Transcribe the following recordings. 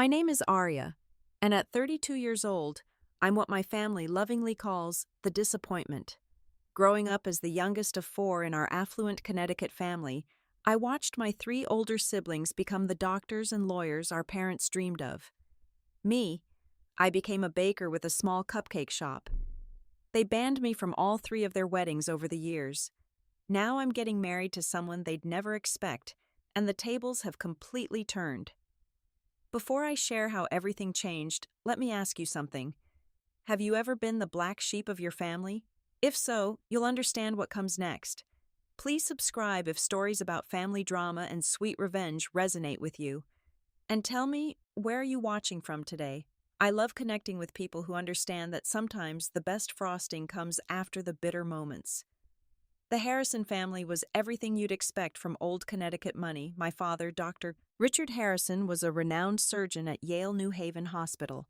My name is Aria, and at 32 years old, I'm what my family lovingly calls the disappointment. Growing up as the youngest of four in our affluent Connecticut family, I watched my three older siblings become the doctors and lawyers our parents dreamed of. Me, I became a baker with a small cupcake shop. They banned me from all three of their weddings over the years. Now I'm getting married to someone they'd never expect, and the tables have completely turned. Before I share how everything changed, let me ask you something. Have you ever been the black sheep of your family? If so, you'll understand what comes next. Please subscribe if stories about family drama and sweet revenge resonate with you. And tell me, where are you watching from today? I love connecting with people who understand that sometimes the best frosting comes after the bitter moments. The Harrison family was everything you'd expect from old Connecticut money. My father, Dr. Richard Harrison, was a renowned surgeon at Yale New Haven Hospital.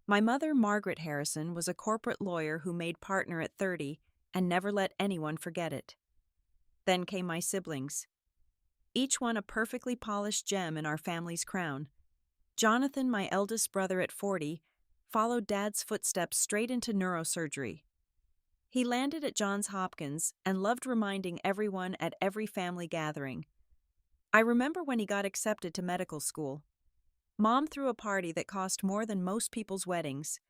My mother, Margaret Harrison, was a corporate lawyer who made partner at 30 and never let anyone forget it. Then came my siblings, each one a perfectly polished gem in our family's crown. Jonathan, my eldest brother at 40, followed Dad's footsteps straight into neurosurgery. He landed at Johns Hopkins and loved reminding everyone at every family gathering. I remember when he got accepted to medical school. Mom threw a party that cost more than most people's weddings.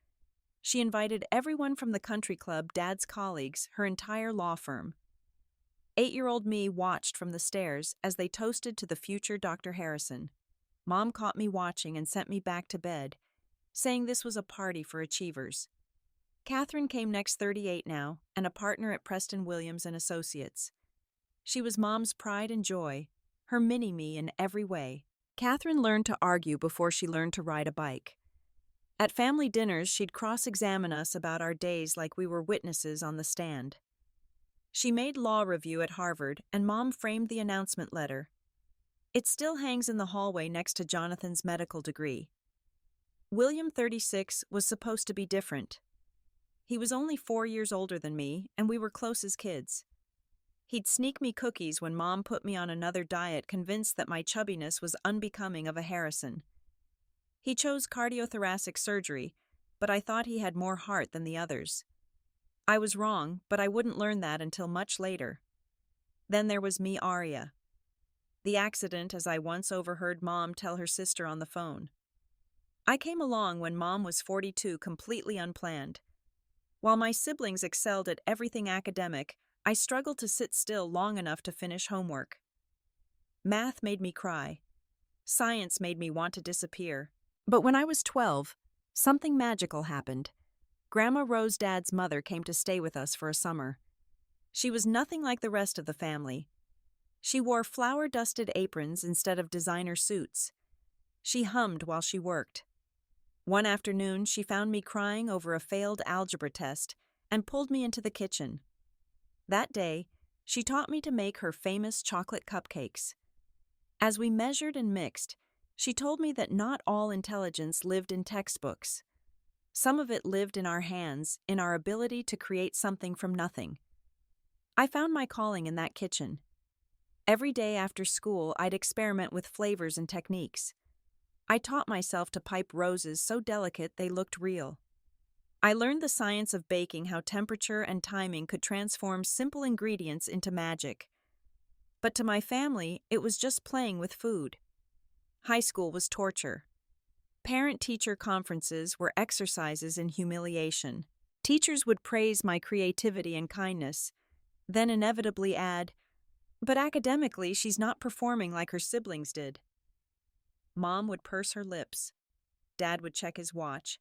She invited everyone from the country club, Dad's colleagues, her entire law firm. 8-year-old me watched from the stairs as they toasted to the future Dr. Harrison. Mom caught me watching and sent me back to bed, saying this was a party for achievers. Catherine came next, 38 now, and a partner at Preston Williams and Associates. She was Mom's pride and joy, her mini-me in every way. Catherine learned to argue before she learned to ride a bike. At family dinners, she'd cross-examine us about our days like we were witnesses on the stand. She made law review at Harvard, and Mom framed the announcement letter. It still hangs in the hallway next to Jonathan's medical degree. William, 36, was supposed to be different. He was only 4 years older than me, and we were close as kids. He'd sneak me cookies when Mom put me on another diet, convinced that my chubbiness was unbecoming of a Harrison. He chose cardiothoracic surgery, but I thought he had more heart than the others. I was wrong, but I wouldn't learn that until much later. Then there was me, Aria. The accident, as I once overheard Mom tell her sister on the phone. I came along when Mom was 42, completely unplanned. While my siblings excelled at everything academic, I struggled to sit still long enough to finish homework. Math made me cry. Science made me want to disappear. But when I was 12, something magical happened. Grandma Rose, Dad's mother, came to stay with us for a summer. She was nothing like the rest of the family. She wore flour-dusted aprons instead of designer suits. She hummed while she worked. One afternoon, she found me crying over a failed algebra test and pulled me into the kitchen. That day, she taught me to make her famous chocolate cupcakes. As we measured and mixed, she told me that not all intelligence lived in textbooks. Some of it lived in our hands, in our ability to create something from nothing. I found my calling in that kitchen. Every day after school, I'd experiment with flavors and techniques. I taught myself to pipe roses so delicate they looked real. I learned the science of baking, how temperature and timing could transform simple ingredients into magic. But to my family, it was just playing with food. High school was torture. Parent-teacher conferences were exercises in humiliation. Teachers would praise my creativity and kindness, then inevitably add, "But academically, she's not performing like her siblings did." Mom would purse her lips. Dad would check his watch,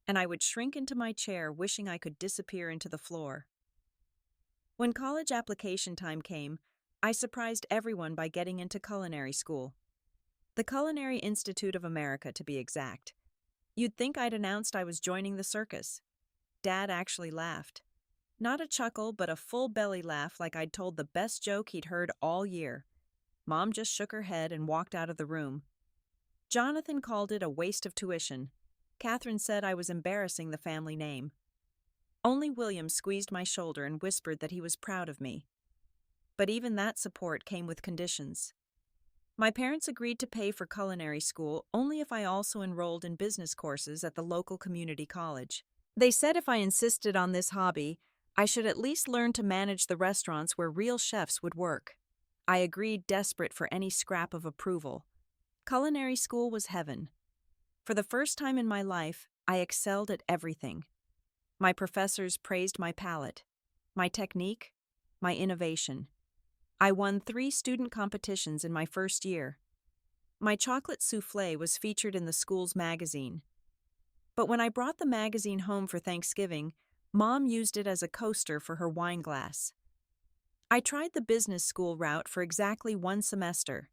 and I would shrink into my chair, wishing I could disappear into the floor. When college application time came, I surprised everyone by getting into culinary school. The Culinary Institute of America, to be exact. You'd think I'd announced I was joining the circus. Dad actually laughed. Not a chuckle, but a full belly laugh, like I'd told the best joke he'd heard all year. Mom just shook her head and walked out of the room. Jonathan called it a waste of tuition. Catherine said I was embarrassing the family name. Only William squeezed my shoulder and whispered that he was proud of me. But even that support came with conditions. My parents agreed to pay for culinary school only if I also enrolled in business courses at the local community college. They said if I insisted on this hobby, I should at least learn to manage the restaurants where real chefs would work. I agreed, desperate for any scrap of approval. Culinary school was heaven. For the first time in my life, I excelled at everything. My professors praised my palate, my technique, my innovation. I won 3 student competitions in my first year. My chocolate soufflé was featured in the school's magazine. But when I brought the magazine home for Thanksgiving, Mom used it as a coaster for her wine glass. I tried the business school route for exactly 1 semester.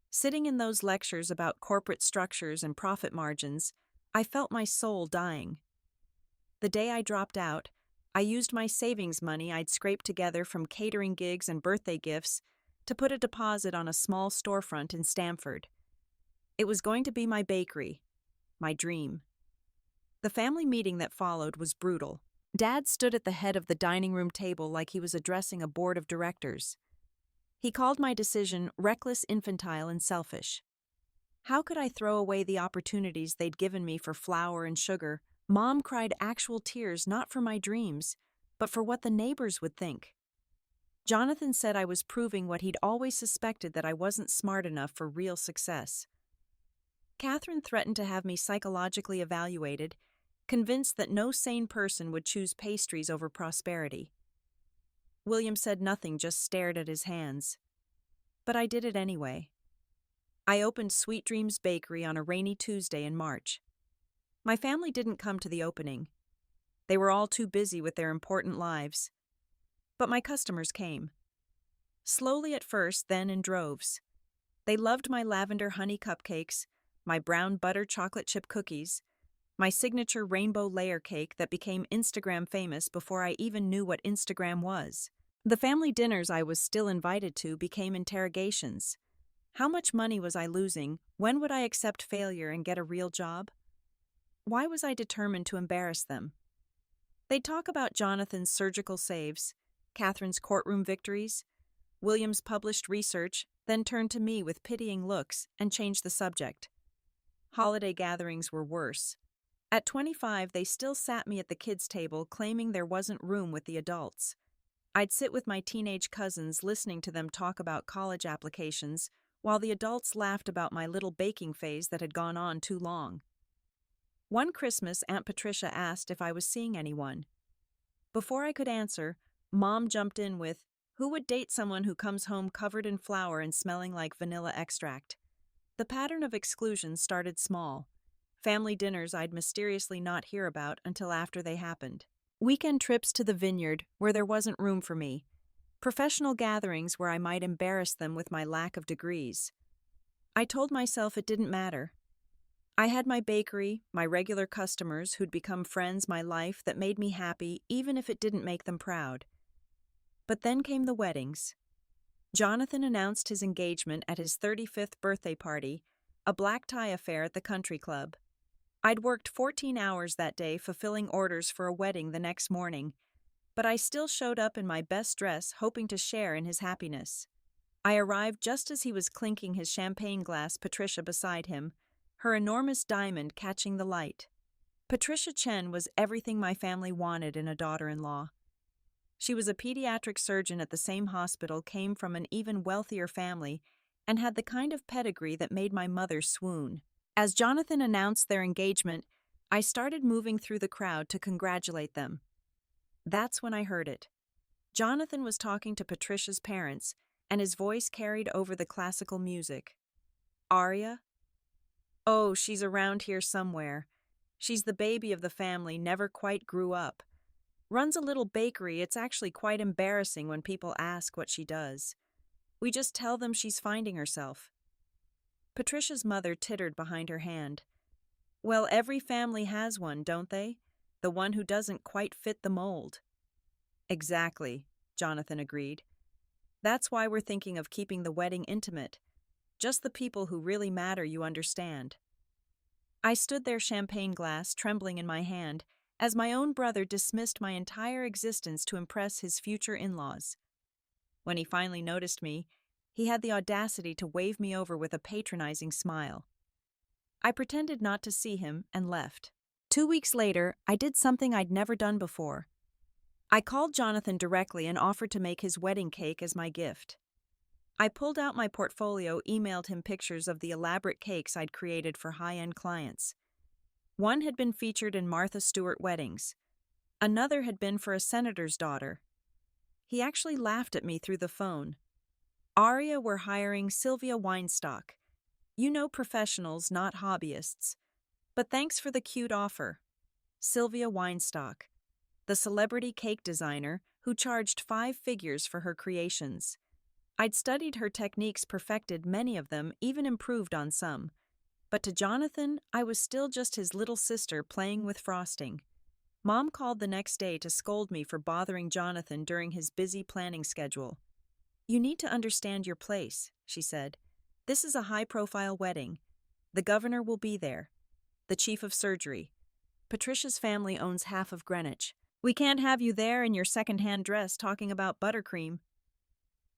Sitting in those lectures about corporate structures and profit margins, I felt my soul dying. The day I dropped out, I used my savings money I'd scraped together from catering gigs and birthday gifts to put a deposit on a small storefront in Stamford. It was going to be my bakery, my dream. The family meeting that followed was brutal. Dad stood at the head of the dining room table like he was addressing a board of directors. He called my decision reckless, infantile, and selfish. How could I throw away the opportunities they'd given me for flour and sugar? Mom cried actual tears not for my dreams, but for what the neighbors would think. Jonathan said I was proving what he'd always suspected, that I wasn't smart enough for real success. Catherine threatened to have me psychologically evaluated, convinced that no sane person would choose pastries over prosperity. William said nothing, just stared at his hands. But I did it anyway. I opened Sweet Dreams Bakery on a rainy Tuesday in March. My family didn't come to the opening. They were all too busy with their important lives. But my customers came. Slowly at first, then in droves. They loved my lavender honey cupcakes, my brown butter chocolate chip cookies, my signature rainbow layer cake that became Instagram famous before I even knew what Instagram was. The family dinners I was still invited to became interrogations. How much money was I losing? When would I accept failure and get a real job? Why was I determined to embarrass them? They'd talk about Jonathan's surgical saves, Catherine's courtroom victories, William's published research, then turn to me with pitying looks and change the subject. Holiday gatherings were worse. At 25, they still sat me at the kids' table, claiming there wasn't room with the adults. I'd sit with my teenage cousins, listening to them talk about college applications, while the adults laughed about my little baking phase that had gone on too long. One Christmas, Aunt Patricia asked if I was seeing anyone. Before I could answer, Mom jumped in with, "Who would date someone who comes home covered in flour and smelling like vanilla extract?" The pattern of exclusion started small. Family dinners I'd mysteriously not hear about until after they happened. Weekend trips to the vineyard where there wasn't room for me. Professional gatherings where I might embarrass them with my lack of degrees. I told myself it didn't matter. I had my bakery, my regular customers who'd become friends, my life that made me happy even if it didn't make them proud. But then came the weddings. Jonathan announced his engagement at his 35th birthday party, a black tie affair at the country club. I'd worked 14 hours that day fulfilling orders for a wedding the next morning, but I still showed up in my best dress, hoping to share in his happiness. I arrived just as he was clinking his champagne glass, Patricia beside him, her enormous diamond catching the light. Patricia Chen was everything my family wanted in a daughter-in-law. She was a pediatric surgeon at the same hospital, came from an even wealthier family, and had the kind of pedigree that made my mother swoon. As Jonathan announced their engagement, I started moving through the crowd to congratulate them. That's when I heard it. Jonathan was talking to Patricia's parents, and his voice carried over the classical music. "Aria? Oh, she's around here somewhere. She's the baby of the family, never quite grew up. Runs a little bakery. It's actually quite embarrassing when people ask what she does. We just tell them she's finding herself." Patricia's mother tittered behind her hand. "Well, every family has one, don't they? The one who doesn't quite fit the mold." "Exactly," Jonathan agreed. "That's why we're thinking of keeping the wedding intimate. Just the people who really matter, you understand." I stood there, champagne glass trembling in my hand, as my own brother dismissed my entire existence to impress his future in-laws. When he finally noticed me, He had the audacity to wave me over with a patronizing smile. I pretended not to see him and left. 2 weeks later, I did something I'd never done before. I called Jonathan directly and offered to make his wedding cake as my gift. I pulled out my portfolio, emailed him pictures of the elaborate cakes I'd created for high-end clients. One had been featured in Martha Stewart weddings. Another had been for a senator's daughter. He actually laughed at me through the phone. Aria were hiring Sylvia Weinstock. You know, professionals, not hobbyists. But thanks for the cute offer. Sylvia Weinstock, the celebrity cake designer who charged 5 figures for her creations. I'd studied her techniques, perfected many of them, even improved on some. But to Jonathan, I was still just his little sister playing with frosting. Mom called the next day to scold me for bothering Jonathan during his busy planning schedule. "You need to understand your place," she said. "This is a high-profile wedding. The governor will be there. The chief of surgery. Patricia's family owns half of Greenwich. We can't have you there in your second-hand dress talking about buttercream."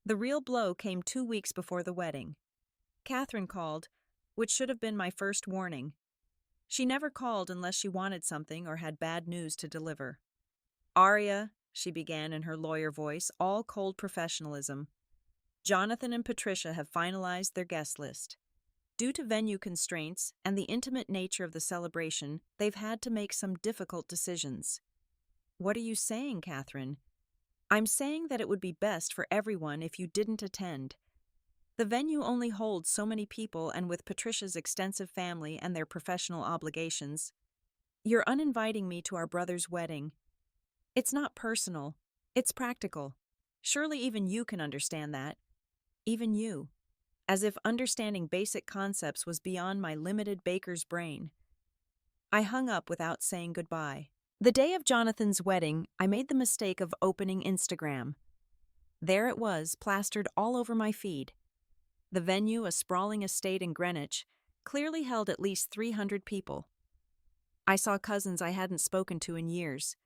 The real blow came 2 weeks before the wedding. Catherine called, which should have been my first warning. She never called unless she wanted something or had bad news to deliver. "Aria," she began in her lawyer voice, all cold professionalism. "Jonathan and Patricia have finalized their guest list. Due to venue constraints and the intimate nature of the celebration, they've had to make some difficult decisions." "What are you saying, Catherine?" "I'm saying that it would be best for everyone if you didn't attend. The venue only holds so many people, and with Patricia's extensive family and their professional obligations, you're uninviting me to our brother's wedding. It's not personal, it's practical. Surely even you can understand that. Even you." As if understanding basic concepts was beyond my limited baker's brain. I hung up without saying goodbye. The day of Jonathan's wedding, I made the mistake of opening Instagram. There it was, plastered all over my feed. The venue, a sprawling estate in Greenwich, clearly held at least 300 people. I saw cousins I hadn't spoken to in years,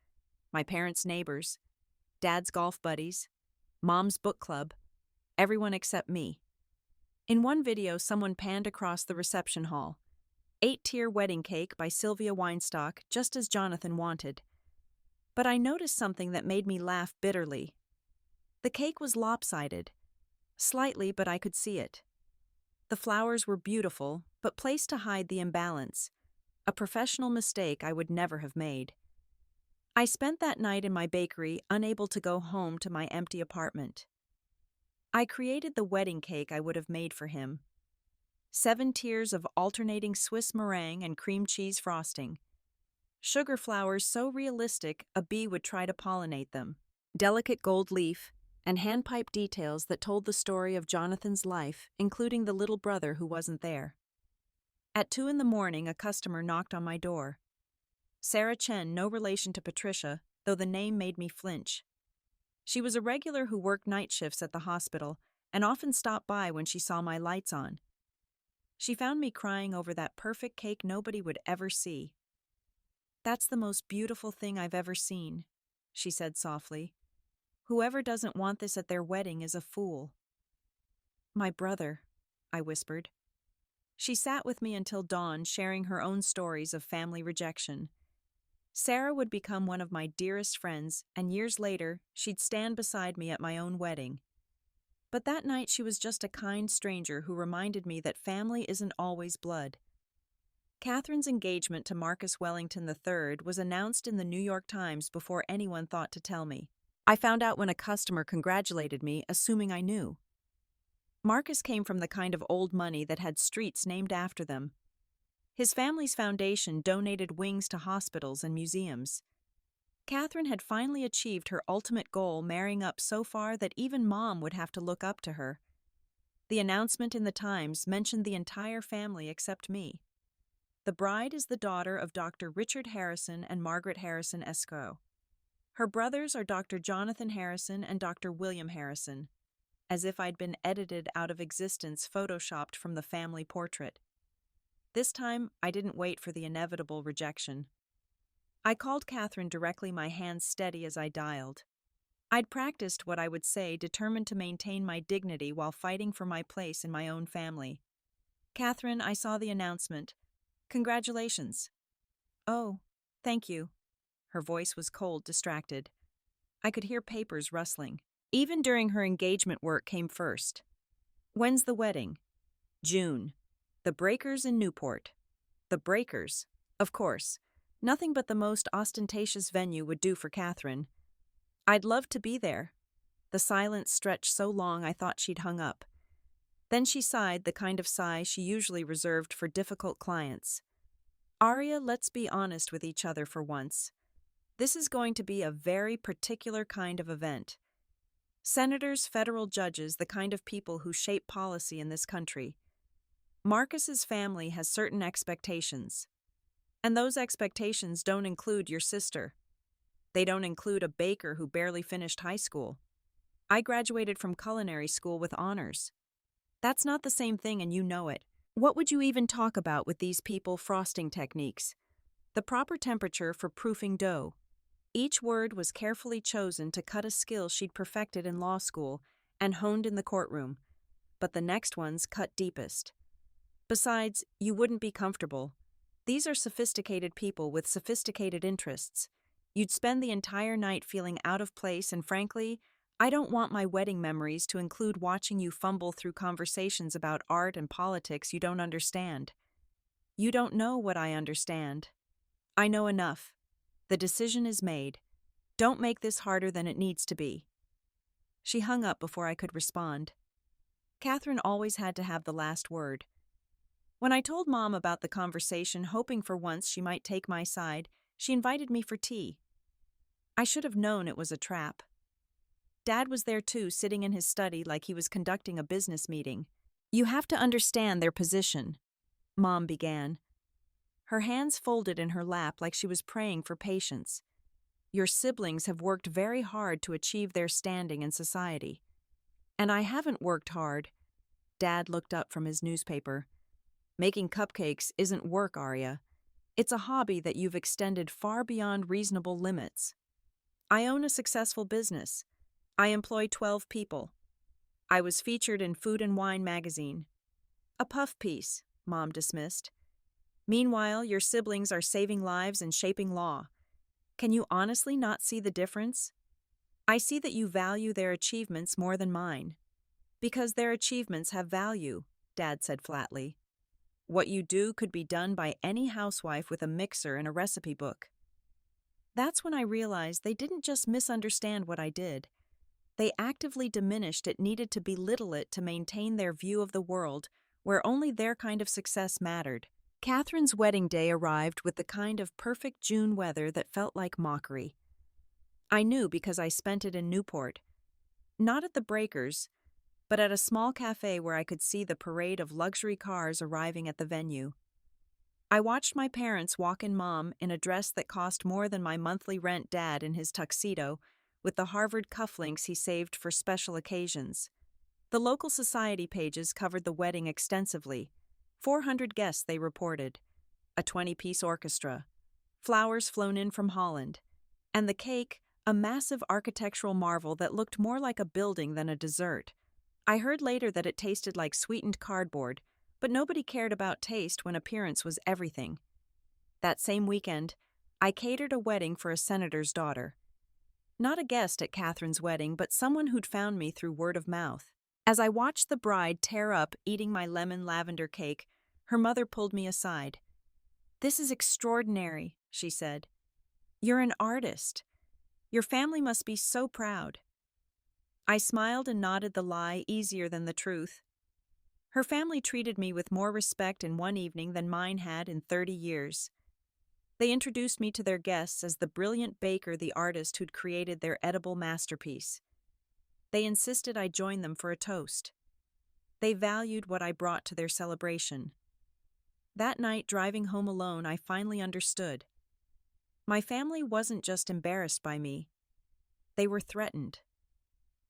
my parents' neighbors, Dad's golf buddies, Mom's book club, everyone except me. In one video, someone panned across the reception hall. 8-tier wedding cake by Sylvia Weinstock, just as Jonathan wanted. But I noticed something that made me laugh bitterly. The cake was lopsided. Slightly, but I could see it. The flowers were beautiful, but placed to hide the imbalance. A professional mistake I would never have made. I spent that night in my bakery, unable to go home to my empty apartment. I created the wedding cake I would have made for him. 7 tiers of alternating Swiss meringue and cream cheese frosting. Sugar flowers so realistic a bee would try to pollinate them. Delicate gold leaf, and handpipe details that told the story of Jonathan's life, including the little brother who wasn't there. At 2 a.m, a customer knocked on my door. Sarah Chen, no relation to Patricia, though the name made me flinch. She was a regular who worked night shifts at the hospital and often stopped by when she saw my lights on. She found me crying over that perfect cake nobody would ever see. "That's the most beautiful thing I've ever seen," she said softly. "Whoever doesn't want this at their wedding is a fool." "My brother," I whispered. She sat with me until dawn, sharing her own stories of family rejection. Sarah would become one of my dearest friends, and years later, she'd stand beside me at my own wedding. But that night she was just a kind stranger who reminded me that family isn't always blood. Catherine's engagement to Marcus Wellington III was announced in the New York Times before anyone thought to tell me. I found out when a customer congratulated me, assuming I knew. Marcus came from the kind of old money that had streets named after them. His family's foundation donated wings to hospitals and museums. Catherine had finally achieved her ultimate goal, marrying up so far that even Mom would have to look up to her. The announcement in the Times mentioned the entire family except me. The bride is the daughter of Dr. Richard Harrison and Margaret Harrison Esquire. Her brothers are Dr. Jonathan Harrison and Dr. William Harrison, as if I'd been edited out of existence, photoshopped from the family portrait. This time, I didn't wait for the inevitable rejection. I called Catherine directly, my hands steady as I dialed. I'd practiced what I would say, determined to maintain my dignity while fighting for my place in my own family. Catherine, I saw the announcement. Congratulations. Oh, thank you. Her voice was cold, distracted. I could hear papers rustling. Even during her engagement work came first. When's the wedding? June. The Breakers in Newport. The Breakers? Of course. Nothing but the most ostentatious venue would do for Catherine. I'd love to be there. The silence stretched so long I thought she'd hung up. Then she sighed, the kind of sigh she usually reserved for difficult clients. Aria, let's be honest with each other for once. This is going to be a very particular kind of event. Senators, federal judges, the kind of people who shape policy in this country. Marcus's family has certain expectations. And those expectations don't include your sister. They don't include a baker who barely finished high school. I graduated from culinary school with honors. That's not the same thing, and you know it. What would you even talk about with these people? Frosting techniques. The proper temperature for proofing dough. Each word was carefully chosen to cut a skill she'd perfected in law school and honed in the courtroom, but the next ones cut deepest. Besides, you wouldn't be comfortable. These are sophisticated people with sophisticated interests. You'd spend the entire night feeling out of place, and frankly, I don't want my wedding memories to include watching you fumble through conversations about art and politics you don't understand. You don't know what I understand. I know enough. The decision is made. Don't make this harder than it needs to be. She hung up before I could respond. Catherine always had to have the last word. When I told Mom about the conversation, hoping for once she might take my side, she invited me for tea. I should have known it was a trap. Dad was there too, sitting in his study like he was conducting a business meeting. You have to understand their position, Mom began. Her hands folded in her lap like she was praying for patience. Your siblings have worked very hard to achieve their standing in society. And I haven't worked hard. Dad looked up from his newspaper. Making cupcakes isn't work, Aria. It's a hobby that you've extended far beyond reasonable limits. I own a successful business. I employ 12 people. I was featured in Food and Wine magazine. A puff piece, Mom dismissed. Meanwhile, your siblings are saving lives and shaping law. Can you honestly not see the difference? I see that you value their achievements more than mine. Because their achievements have value, Dad said flatly. What you do could be done by any housewife with a mixer and a recipe book. That's when I realized they didn't just misunderstand what I did. They actively diminished it, needed to belittle it to maintain their view of the world, where only their kind of success mattered. Catherine's wedding day arrived with the kind of perfect June weather that felt like mockery. I knew because I spent it in Newport. Not at the Breakers, but at a small cafe where I could see the parade of luxury cars arriving at the venue. I watched my parents walk in, Mom in a dress that cost more than my monthly rent, Dad in his tuxedo, with the Harvard cufflinks he saved for special occasions. The local society pages covered the wedding extensively. 400 guests, they reported. A 20-piece orchestra. Flowers flown in from Holland. And the cake, a massive architectural marvel that looked more like a building than a dessert. I heard later that it tasted like sweetened cardboard, but nobody cared about taste when appearance was everything. That same weekend, I catered a wedding for a senator's daughter. Not a guest at Catherine's wedding, but someone who'd found me through word of mouth. As I watched the bride tear up, eating my lemon lavender cake, her mother pulled me aside. "This is extraordinary," she said. "You're an artist. Your family must be so proud." I smiled and nodded, the lie easier than the truth. Her family treated me with more respect in one evening than mine had in 30 years. They introduced me to their guests as the brilliant baker, the artist who'd created their edible masterpiece. They insisted I join them for a toast. They valued what I brought to their celebration. That night, driving home alone, I finally understood. My family wasn't just embarrassed by me. They were threatened.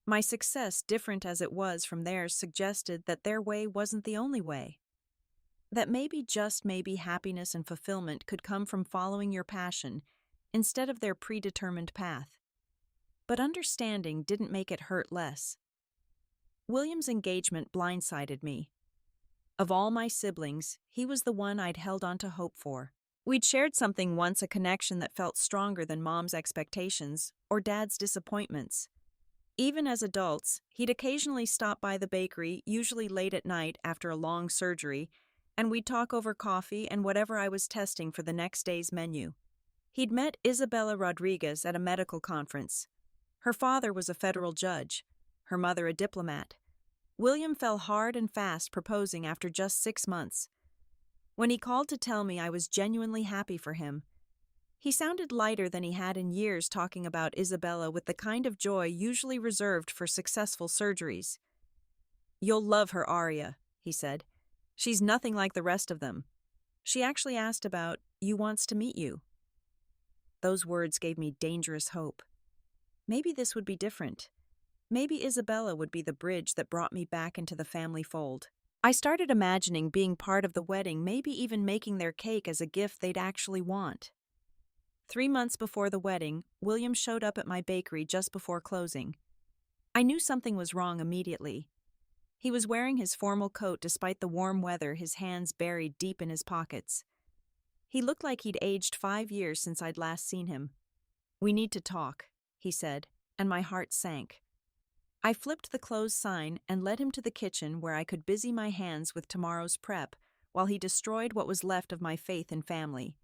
My success, different as it was from theirs, suggested that their way wasn't the only way. That maybe, just maybe, happiness and fulfillment could come from following your passion instead of their predetermined path. but understanding didn't make it hurt less. William's engagement blindsided me. Of all my siblings, he was the one I'd held on to hope for. We'd shared something once, a connection that felt stronger than Mom's expectations or Dad's disappointments. Even as adults, he'd occasionally stop by the bakery, usually late at night after a long surgery, and we'd talk over coffee and whatever I was testing for the next day's menu. He'd met Isabella Rodriguez at a medical conference. Her father was a federal judge, her mother a diplomat. William fell hard and fast, proposing after just 6 months. When he called to tell me I was genuinely happy for him, he sounded lighter than he had in years, talking about Isabella with the kind of joy usually reserved for successful surgeries. "You'll love her, Aria," he said. "She's nothing like the rest of them. She actually asked about you, wants to meet you." Those words gave me dangerous hope. Maybe this would be different. Maybe Isabella would be the bridge that brought me back into the family fold. I started imagining being part of the wedding, maybe even making their cake as a gift they'd actually want. 3 months before the wedding, William showed up at my bakery just before closing. I knew something was wrong immediately. He was wearing his formal coat despite the warm weather, his hands buried deep in his pockets. He looked like he'd aged 5 years since I'd last seen him. "We need to talk," he said, and my heart sank. I flipped the closed sign and led him to the kitchen where I could busy my hands with tomorrow's prep while he destroyed what was left of my faith in family.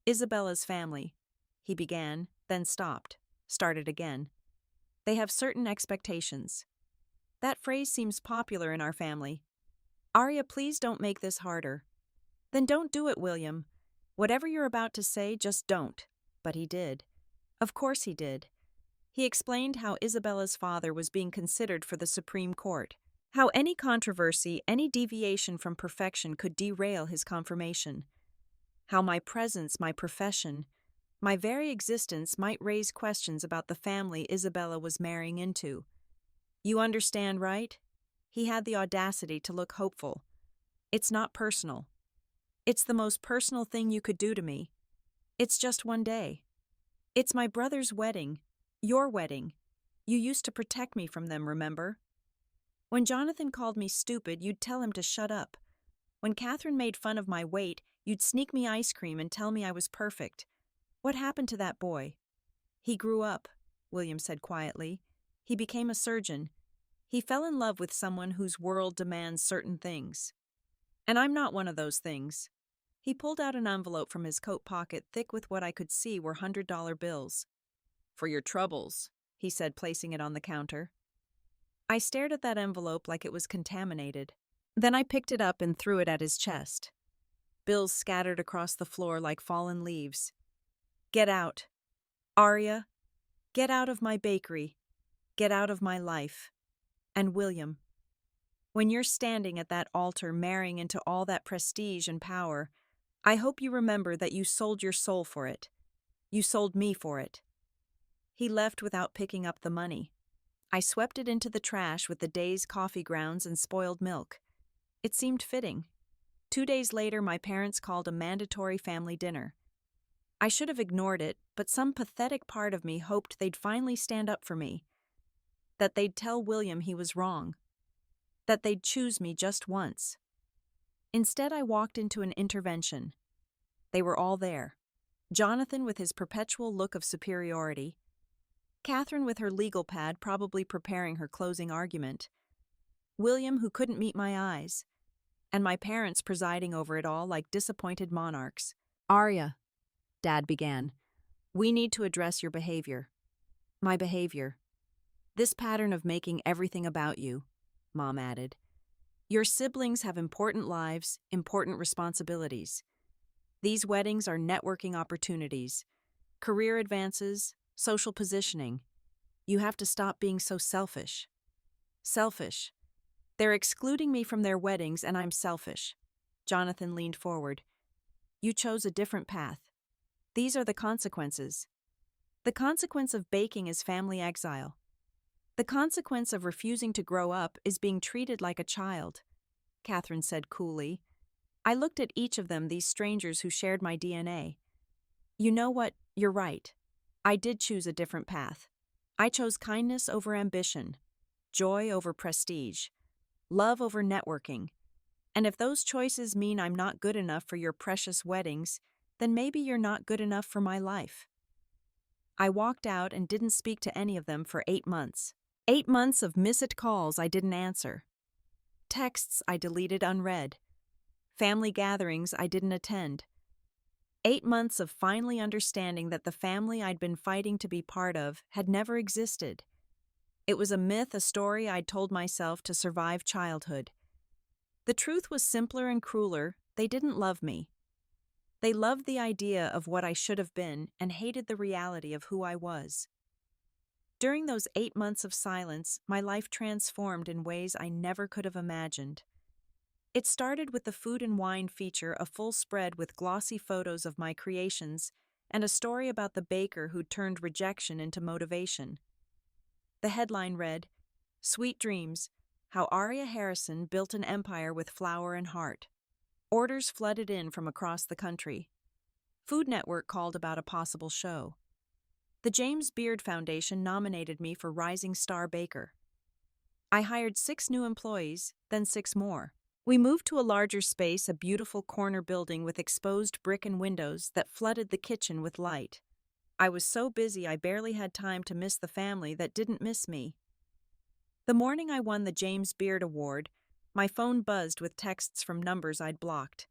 "Isabella's family," he began, then stopped, started again. "They have certain expectations. That phrase seems popular in our family. Aria, please don't make this harder." "Then don't do it, William. Whatever you're about to say, just don't." But he did. Of course he did. He explained how Isabella's father was being considered for the Supreme Court, how any controversy, any deviation from perfection could derail his confirmation, how my presence, my profession, my very existence might raise questions about the family Isabella was marrying into. "You understand, right?" He had the audacity to look hopeful. "It's not personal. It's the most personal thing you could do to me. It's just one day. It's my brother's wedding, your wedding. You used to protect me from them, remember? When Jonathan called me stupid, you'd tell him to shut up. When Catherine made fun of my weight, you'd sneak me ice cream and tell me I was perfect. What happened to that boy?" "He grew up," William said quietly. "He became a surgeon. He fell in love with someone whose world demands certain things. And I'm not one of those things." He pulled out an envelope from his coat pocket, thick with what I could see were $100 bills. "For your troubles," he said, placing it on the counter. I stared at that envelope like it was contaminated. Then I picked it up and threw it at his chest. Bills scattered across the floor like fallen leaves. "Get out. Aria, get out of my bakery. Get out of my life. And William, when you're standing at that altar marrying into all that prestige and power, I hope you remember that you sold your soul for it. You sold me for it." He left without picking up the money. I swept it into the trash with the day's coffee grounds and spoiled milk. It seemed fitting. 2 days later, my parents called a mandatory family dinner. I should have ignored it, but some pathetic part of me hoped they'd finally stand up for me. That they'd tell William he was wrong. That they'd choose me just once. Instead, I walked into an intervention. They were all there. Jonathan with his perpetual look of superiority. Catherine with her legal pad probably preparing her closing argument. William who couldn't meet my eyes. And my parents presiding over it all like disappointed monarchs. "Aria," Dad began, "we need to address your behavior." "My behavior." "This pattern of making everything about you," Mom added. "Your siblings have important lives, important responsibilities. These weddings are networking opportunities, career advances, social positioning. You have to stop being so selfish." "Selfish. They're excluding me from their weddings and I'm selfish." Jonathan leaned forward. "You chose a different path. These are the consequences. The consequence of baking is family exile. The consequence of refusing to grow up is being treated like a child," Catherine said coolly. I looked at each of them, these strangers who shared my DNA. "You know what? You're right. I did choose a different path. I chose kindness over ambition, joy over prestige, love over networking. And if those choices mean I'm not good enough for your precious weddings, then maybe you're not good enough for my life. I walked out and didn't speak to any of them for 8 months. 8 months of missed calls I didn't answer. Texts I deleted unread. Family gatherings I didn't attend. 8 months of finally understanding that the family I'd been fighting to be part of had never existed. It was a myth, a story I'd told myself to survive childhood. The truth was simpler and crueler. They didn't love me. They loved the idea of what I should have been and hated the reality of who I was. During those 8 months of silence, my life transformed in ways I never could have imagined. It started with the food and wine feature, a full spread with glossy photos of my creations, and a story about the baker who turned rejection into motivation. The headline read, "Sweet Dreams, How Aria Harrison Built an Empire with Flour and Heart." Orders flooded in from across the country. Food Network called about a possible show. The James Beard Foundation nominated me for Rising Star Baker. I hired 6 new employees, then 6 more. We moved to a larger space, a beautiful corner building with exposed brick and windows that flooded the kitchen with light. I was so busy I barely had time to miss the family that didn't miss me. The morning I won the James Beard Award, my phone buzzed with texts from numbers I'd blocked.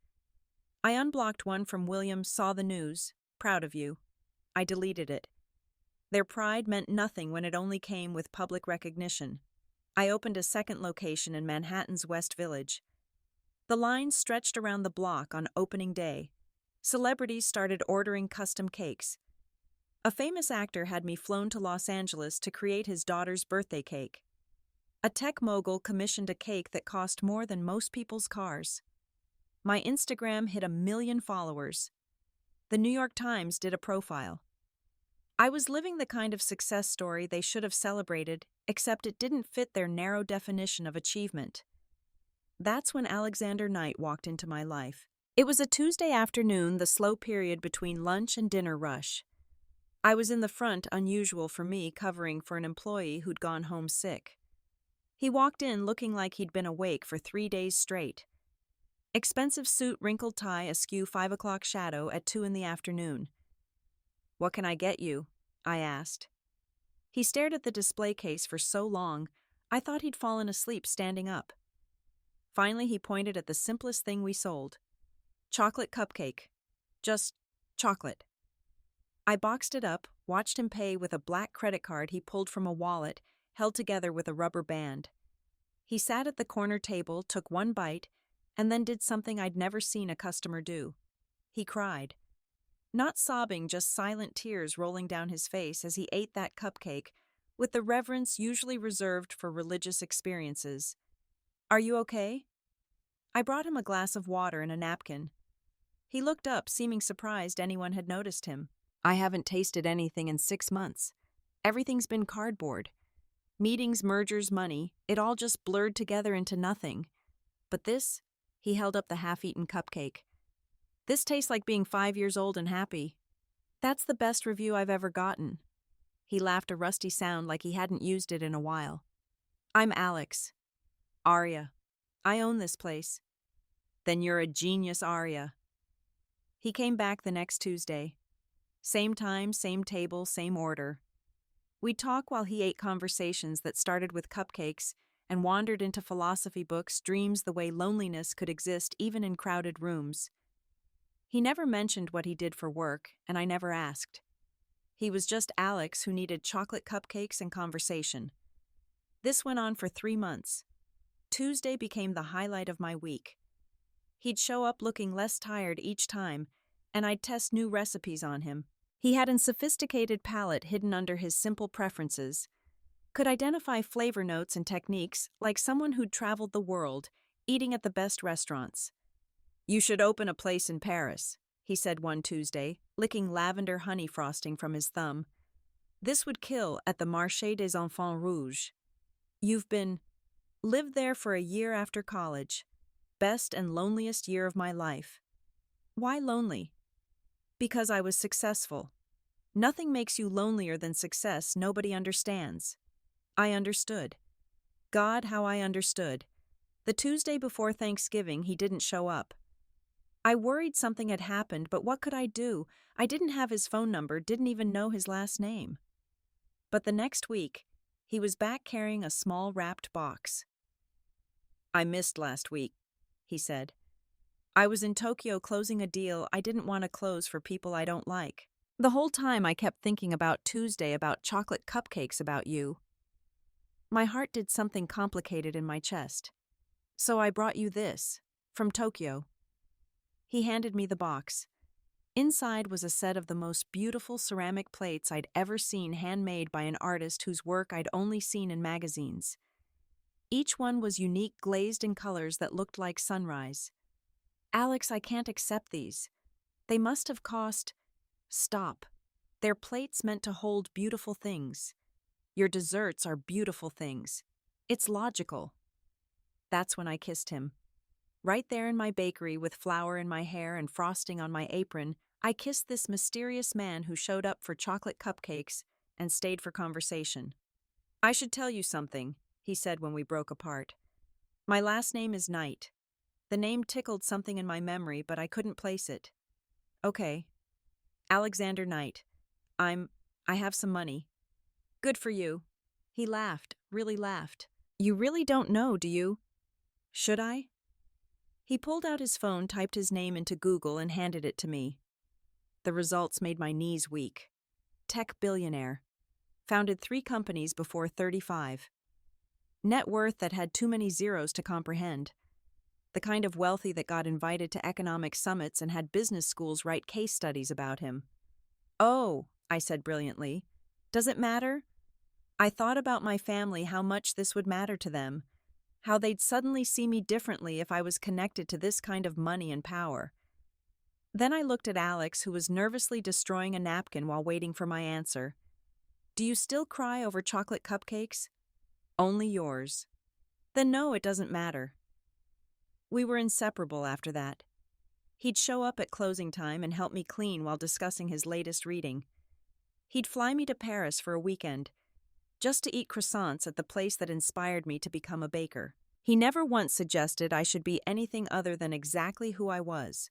I unblocked one from William, "Saw the news, proud of you." I deleted it. Their pride meant nothing when it only came with public recognition. I opened a second location in Manhattan's West Village. The lines stretched around the block on opening day. Celebrities started ordering custom cakes. A famous actor had me flown to Los Angeles to create his daughter's birthday cake. A tech mogul commissioned a cake that cost more than most people's cars. My Instagram hit 1 million followers. The New York Times did a profile. I was living the kind of success story they should have celebrated, except it didn't fit their narrow definition of achievement. That's when Alexander Knight walked into my life. It was a Tuesday afternoon, the slow period between lunch and dinner rush. I was in the front, unusual for me, covering for an employee who'd gone home sick. He walked in looking like he'd been awake for 3 days straight. Expensive suit, wrinkled tie, askew 5 o'clock shadow at 2 in the afternoon. "What can I get you?" I asked. He stared at the display case for so long, I thought he'd fallen asleep standing up. Finally, he pointed at the simplest thing we sold. Chocolate cupcake. Just chocolate. I boxed it up, watched him pay with a black credit card he pulled from a wallet, held together with a rubber band. He sat at the corner table, took one bite, and then did something I'd never seen a customer do. He cried. Not sobbing, just silent tears rolling down his face as he ate that cupcake, with the reverence usually reserved for religious experiences. "Are you okay?" I brought him a glass of water and a napkin. He looked up, seeming surprised anyone had noticed him. "I haven't tasted anything in 6 months. Everything's been cardboard. Meetings, mergers, money, it all just blurred together into nothing. But this," he held up the half-eaten cupcake, "this tastes like being 5 years old and happy. That's the best review I've ever gotten." He laughed a rusty sound like he hadn't used it in a while. "I'm Alex. Aria. I own this place." "Then you're a genius, Aria." He came back the next Tuesday. Same time, same table, same order. We'd talk while he ate conversations that started with cupcakes and wandered into philosophy books, dreams the way loneliness could exist even in crowded rooms. He never mentioned what he did for work, and I never asked. He was just Alex who needed chocolate cupcakes and conversation. This went on for 3 months. Tuesday became the highlight of my week. He'd show up looking less tired each time, and I'd test new recipes on him. He had a sophisticated palate hidden under his simple preferences, could identify flavor notes and techniques like someone who'd traveled the world, eating at the best restaurants. "You should open a place in Paris," he said one Tuesday, licking lavender honey frosting from his thumb. "This would kill at the Marché des Enfants Rouges. You've been lived there for a year after college. Best and loneliest year of my life." "Why lonely?" "Because I was successful. Nothing makes you lonelier than success nobody understands. I understood. God, how I understood. The Tuesday before Thanksgiving, he didn't show up. I worried something had happened, but what could I do? I didn't have his phone number, didn't even know his last name. But the next week, he was back carrying a small wrapped box. I missed last week, he said. I was in Tokyo closing a deal I didn't want to close for people I don't like. The whole time I kept thinking about Tuesday, about chocolate cupcakes, about you. My heart did something complicated in my chest. So I brought you this, from Tokyo. He handed me the box. Inside was a set of the most beautiful ceramic plates I'd ever seen, handmade by an artist whose work I'd only seen in magazines. Each one was unique, glazed in colors that looked like sunrise. Alex, I can't accept these. They must have cost... Stop. They're plates meant to hold beautiful things. Your desserts are beautiful things. It's logical. That's when I kissed him. Right there in my bakery, with flour in my hair and frosting on my apron, I kissed this mysterious man who showed up for chocolate cupcakes and stayed for conversation. I should tell you something, he said when we broke apart. My last name is Knight. The name tickled something in my memory, but I couldn't place it. Okay. Alexander Knight. I have some money. Good for you. He laughed, really laughed. You really don't know, do you? Should I? He pulled out his phone, typed his name into Google, and handed it to me. The results made my knees weak. Tech billionaire. Founded 3 companies before 35. Net worth that had too many zeros to comprehend. The kind of wealthy that got invited to economic summits and had business schools write case studies about him. Oh, I said brilliantly. Does it matter? I thought about my family, how much this would matter to them. How they'd suddenly see me differently if I was connected to this kind of money and power. Then I looked at Alex, who was nervously destroying a napkin while waiting for my answer. Do you still cry over chocolate cupcakes? Only yours. Then no, it doesn't matter. We were inseparable after that. He'd show up at closing time and help me clean while discussing his latest reading. He'd fly me to Paris for a weekend, just to eat croissants at the place that inspired me to become a baker. He never once suggested I should be anything other than exactly who I was.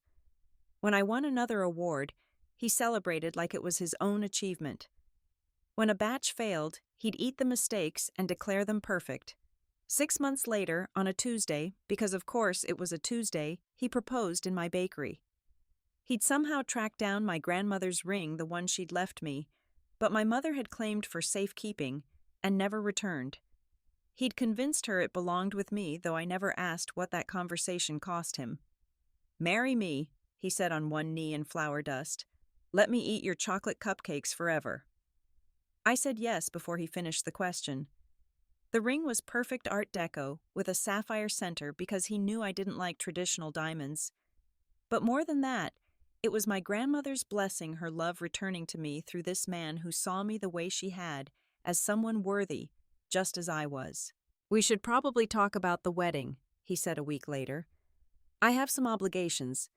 When I won another award, he celebrated like it was his own achievement. When a batch failed, he'd eat the mistakes and declare them perfect. 6 months later, on a Tuesday, because of course it was a Tuesday, he proposed in my bakery. He'd somehow tracked down my grandmother's ring, the one she'd left me, but my mother had claimed for safekeeping and never returned. He'd convinced her it belonged with me, though I never asked what that conversation cost him. Marry me, he said on one knee in flour dust. Let me eat your chocolate cupcakes forever. I said yes before he finished the question. The ring was perfect Art Deco with a sapphire center because he knew I didn't like traditional diamonds. But more than that, it was my grandmother's blessing, her love returning to me through this man who saw me the way she had, as someone worthy, just as I was. We should probably talk about the wedding, he said a week later. I have some obligations,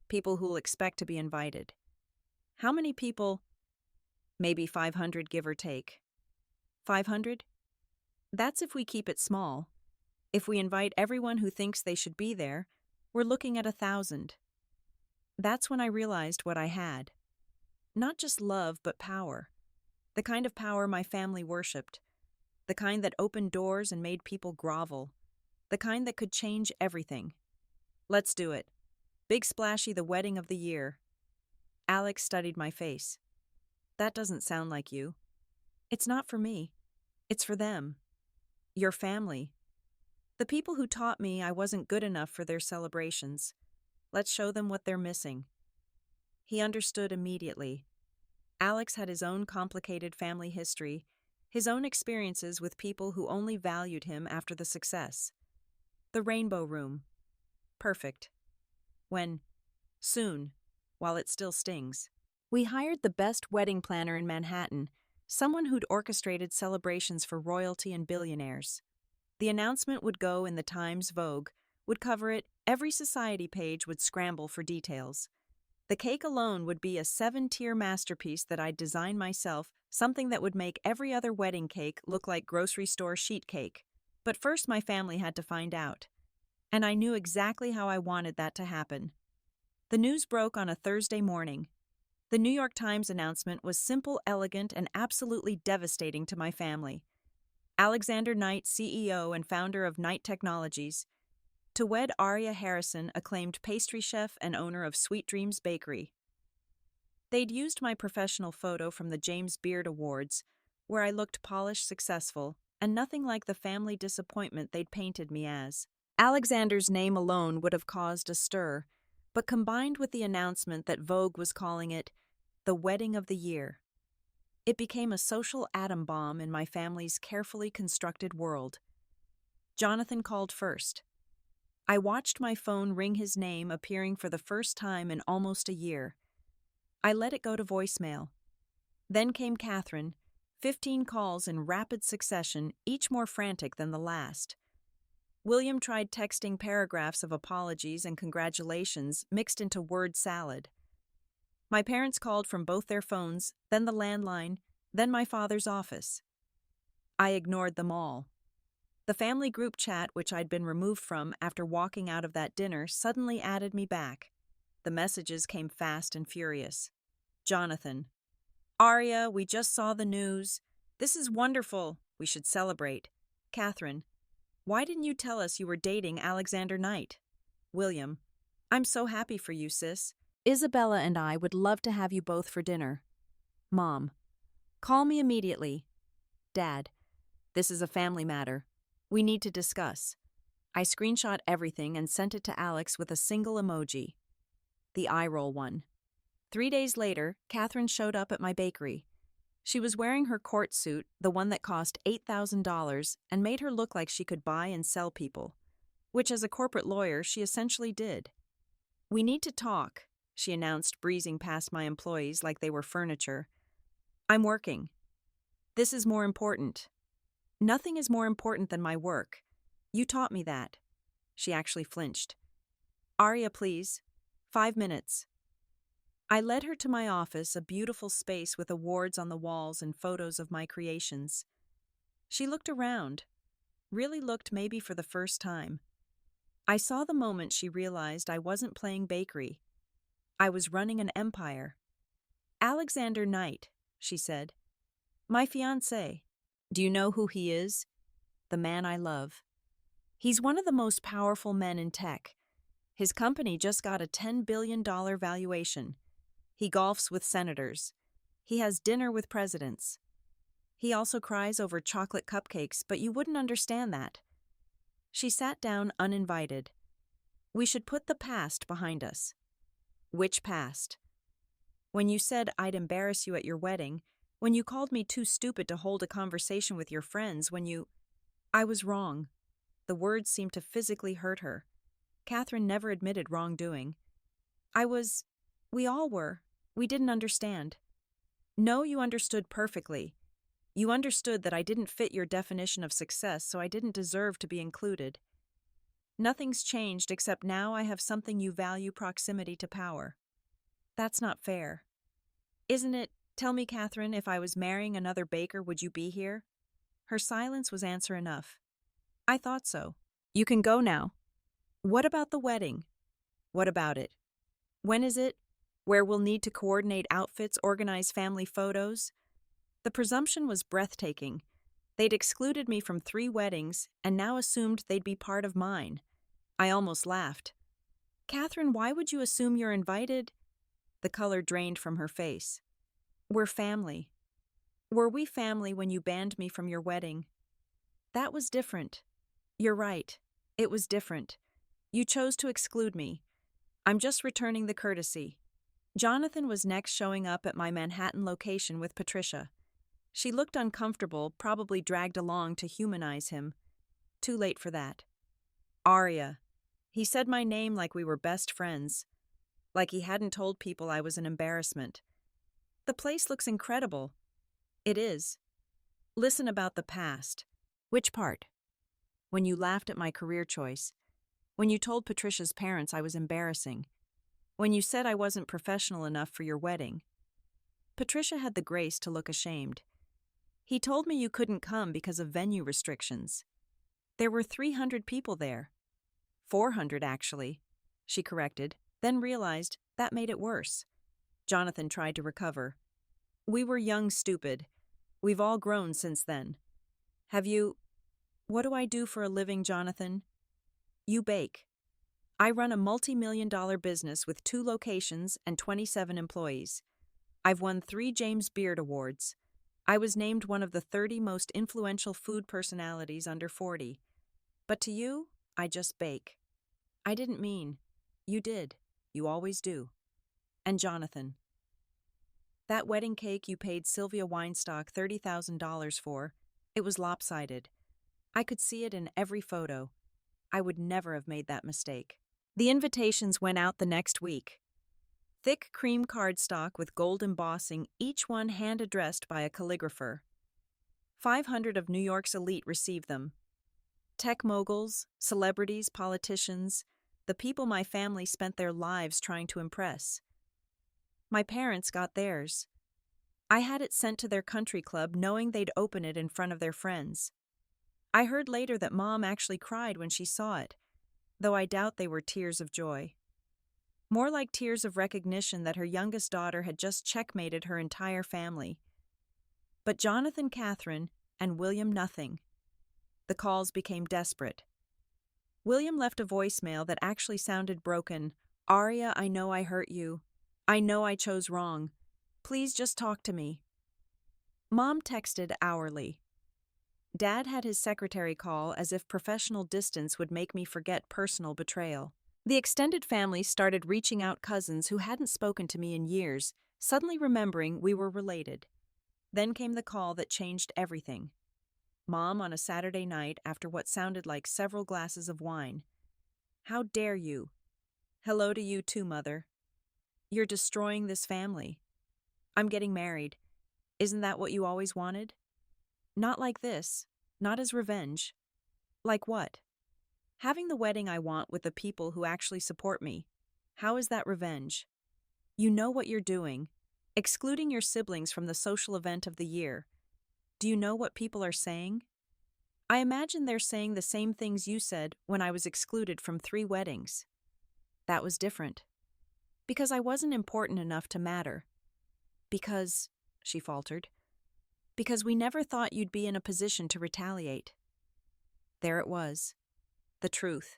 people who'll expect to be invited. How many people? Maybe 500, give or take. 500? That's if we keep it small. If we invite everyone who thinks they should be there, we're looking at 1,000. That's when I realized what I had. Not just love, but power. The kind of power my family worshipped. The kind that opened doors and made people grovel. The kind that could change everything. Let's do it. Big splashy, the wedding of the year. Alex studied my face. That doesn't sound like you. It's not for me. It's for them. Your family. The people who taught me I wasn't good enough for their celebrations. Let's show them what they're missing. He understood immediately. Alex had his own complicated family history, his own experiences with people who only valued him after the success. The Rainbow Room. Perfect. When? Soon, while it still stings. We hired the best wedding planner in Manhattan, someone who'd orchestrated celebrations for royalty and billionaires. The announcement would go in the Times Vogue, would cover it, every society page would scramble for details. The cake alone would be a 7-tier masterpiece that I'd design myself, something that would make every other wedding cake look like grocery store sheet cake. But first, my family had to find out. And I knew exactly how I wanted that to happen. The news broke on a Thursday morning. The New York Times announcement was simple, elegant, and absolutely devastating to my family. Alexander Knight, CEO and founder of Knight Technologies, to wed Aria Harrison, acclaimed pastry chef and owner of Sweet Dreams Bakery. They'd used my professional photo from the James Beard Awards, where I looked polished, successful, and nothing like the family disappointment they'd painted me as. Alexander's name alone would have caused a stir, but combined with the announcement that Vogue was calling it the wedding of the year, it became a social atom bomb in my family's carefully constructed world. Jonathan called first. I watched my phone ring, his name appearing for the first time in almost a year. I let it go to voicemail. Then came Catherine, 15 calls in rapid succession, each more frantic than the last. William tried texting paragraphs of apologies and congratulations mixed into word salad. My parents called from both their phones, then the landline, then my father's office. I ignored them all. The family group chat, which I'd been removed from after walking out of that dinner, suddenly added me back. The messages came fast and furious. Jonathan: Aria, we just saw the news. This is wonderful. We should celebrate. Catherine: why didn't you tell us you were dating Alexander Knight? William: I'm so happy for you, sis. Isabella and I would love to have you both for dinner. Mom: call me immediately. Dad: this is a family matter. We need to discuss. I screenshot everything and sent it to Alex with a single emoji. The eye roll one. 3 days later, Catherine showed up at my bakery. She was wearing her court suit, the one that cost $8,000, and made her look like she could buy and sell people, which as a corporate lawyer she essentially did. We need to talk, she announced, breezing past my employees like they were furniture. I'm working. This is more important. Nothing is more important than my work. You taught me that. She actually flinched. Aria, please. 5 minutes. I led her to my office, a beautiful space with awards on the walls and photos of my creations. She looked around, really looked maybe for the first time. I saw the moment she realized I wasn't playing bakery. I was running an empire. Alexander Knight, she said. My fiancé. Do you know who he is? The man I love. He's one of the most powerful men in tech. His company just got a $10 billion valuation. He golfs with senators. He has dinner with presidents. He also cries over chocolate cupcakes, but you wouldn't understand that. She sat down uninvited. We should put the past behind us. Which past? When you said I'd embarrass you at your wedding, when you called me too stupid to hold a conversation with your friends, I was wrong. The words seemed to physically hurt her. Catherine never admitted wrongdoing. We all were. We didn't understand. No, you understood perfectly. You understood that I didn't fit your definition of success, so I didn't deserve to be included. Nothing's changed except now I have something you value: proximity to power. That's not fair. Isn't it? Tell me, Catherine, if I was marrying another baker, would you be here? Her silence was answer enough. I thought so. You can go now. What about the wedding? What about it? When is it? Where we'll need to coordinate outfits, organize family photos? The presumption was breathtaking. They'd excluded me from 3 weddings and now assumed they'd be part of mine. I almost laughed. Catherine, why would you assume you're invited? The color drained from her face. We're family. Were we family when you banned me from your wedding? That was different. You're right. It was different. You chose to exclude me. I'm just returning the courtesy. Jonathan was next, showing up at my Manhattan location with Patricia. She looked uncomfortable, probably dragged along to humanize him. Too late for that. Aria. He said my name like we were best friends. Like he hadn't told people I was an embarrassment. The place looks incredible. It is. Listen about the past. Which part? When you laughed at my career choice. When you told Patricia's parents I was embarrassing. when you said I wasn't professional enough for your wedding. Patricia had the grace to look ashamed. He told me you couldn't come because of venue restrictions. There were 300 people there. 400, actually, she corrected, then realized that made it worse. Jonathan tried to recover. We were young, stupid. We've all grown since then. What do I do for a living, Jonathan? You bake. I run a multi-million-dollar business with 2 locations and 27 employees. I've won 3 James Beard Awards. I was named one of the 30 most influential food personalities under 40. But to you, I just bake. I didn't mean. You did. You always do. And Jonathan. That wedding cake you paid Sylvia Weinstock $30,000 for, it was lopsided. I could see it in every photo. I would never have made that mistake. The invitations went out the next week. Thick cream cardstock with gold embossing, each one hand-addressed by a calligrapher. 500 of New York's elite received them. Tech moguls, celebrities, politicians, the people my family spent their lives trying to impress. My parents got theirs. I had it sent to their country club knowing they'd open it in front of their friends. I heard later that Mom actually cried when she saw it, though I doubt they were tears of joy. More like tears of recognition that her youngest daughter had just checkmated her entire family. But Jonathan, Catherine, and William nothing. The calls became desperate. William left a voicemail that actually sounded broken. Aria, I know I hurt you. I know I chose wrong. Please just talk to me. Mom texted hourly. Dad had his secretary call as if professional distance would make me forget personal betrayal. The extended family started reaching out cousins who hadn't spoken to me in years, suddenly remembering we were related. Then came the call that changed everything. Mom on a Saturday night after what sounded like several glasses of wine. How dare you? Hello to you too, Mother. You're destroying this family. I'm getting married. Isn't that what you always wanted? Not like this. Not as revenge. Like what? Having the wedding I want with the people who actually support me. How is that revenge? You know what you're doing. Excluding your siblings from the social event of the year. Do you know what people are saying? I imagine they're saying the same things you said when I was excluded from 3 weddings. That was different. Because I wasn't important enough to matter. Because, she faltered, because we never thought you'd be in a position to retaliate. There it was. The truth.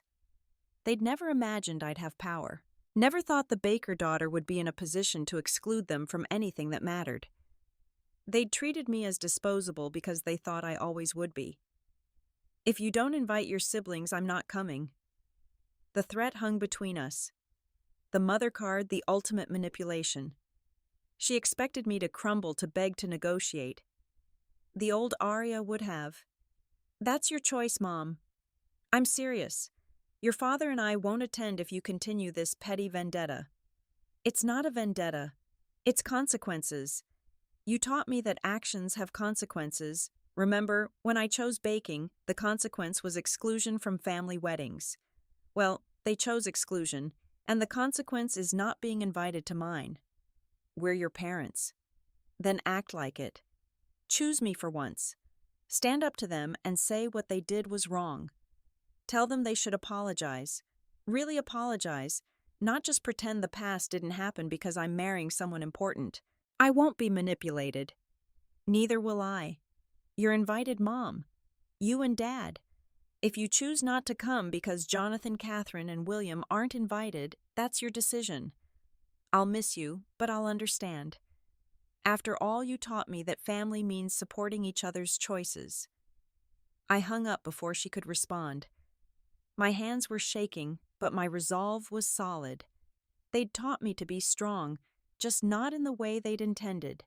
They'd never imagined I'd have power. Never thought the Baker daughter would be in a position to exclude them from anything that mattered. They'd treated me as disposable because they thought I always would be. If you don't invite your siblings, I'm not coming. The threat hung between us. The mother card, the ultimate manipulation. She expected me to crumble, to beg to negotiate. The old Aria would have. That's your choice, Mom. I'm serious. Your father and I won't attend if you continue this petty vendetta. It's not a vendetta. It's consequences. You taught me that actions have consequences. Remember, when I chose baking, the consequence was exclusion from family weddings. Well, they chose exclusion, and the consequence is not being invited to mine. We're your parents. Then act like it. Choose me for once. Stand up to them and say what they did was wrong. Tell them they should apologize. Really apologize, not just pretend the past didn't happen because I'm marrying someone important. I won't be manipulated. Neither will I. You're invited, Mom. You and Dad. If you choose not to come because Jonathan, Catherine, and William aren't invited, that's your decision. I'll miss you, but I'll understand. After all, you taught me that family means supporting each other's choices. I hung up before she could respond. My hands were shaking, but my resolve was solid. They'd taught me to be strong, just not in the way they'd intended.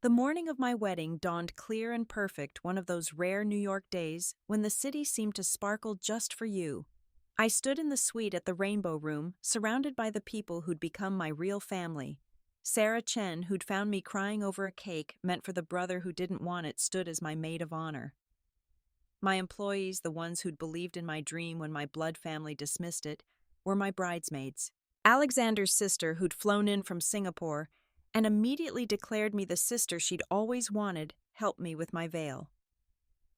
The morning of my wedding dawned clear and perfect, one of those rare New York days when the city seemed to sparkle just for you. I stood in the suite at the Rainbow Room, surrounded by the people who'd become my real family. Sarah Chen, who'd found me crying over a cake meant for the brother who didn't want it, stood as my maid of honor. My employees, the ones who'd believed in my dream when my blood family dismissed it, were my bridesmaids. Alexander's sister, who'd flown in from Singapore, and immediately declared me the sister she'd always wanted, helped me with my veil.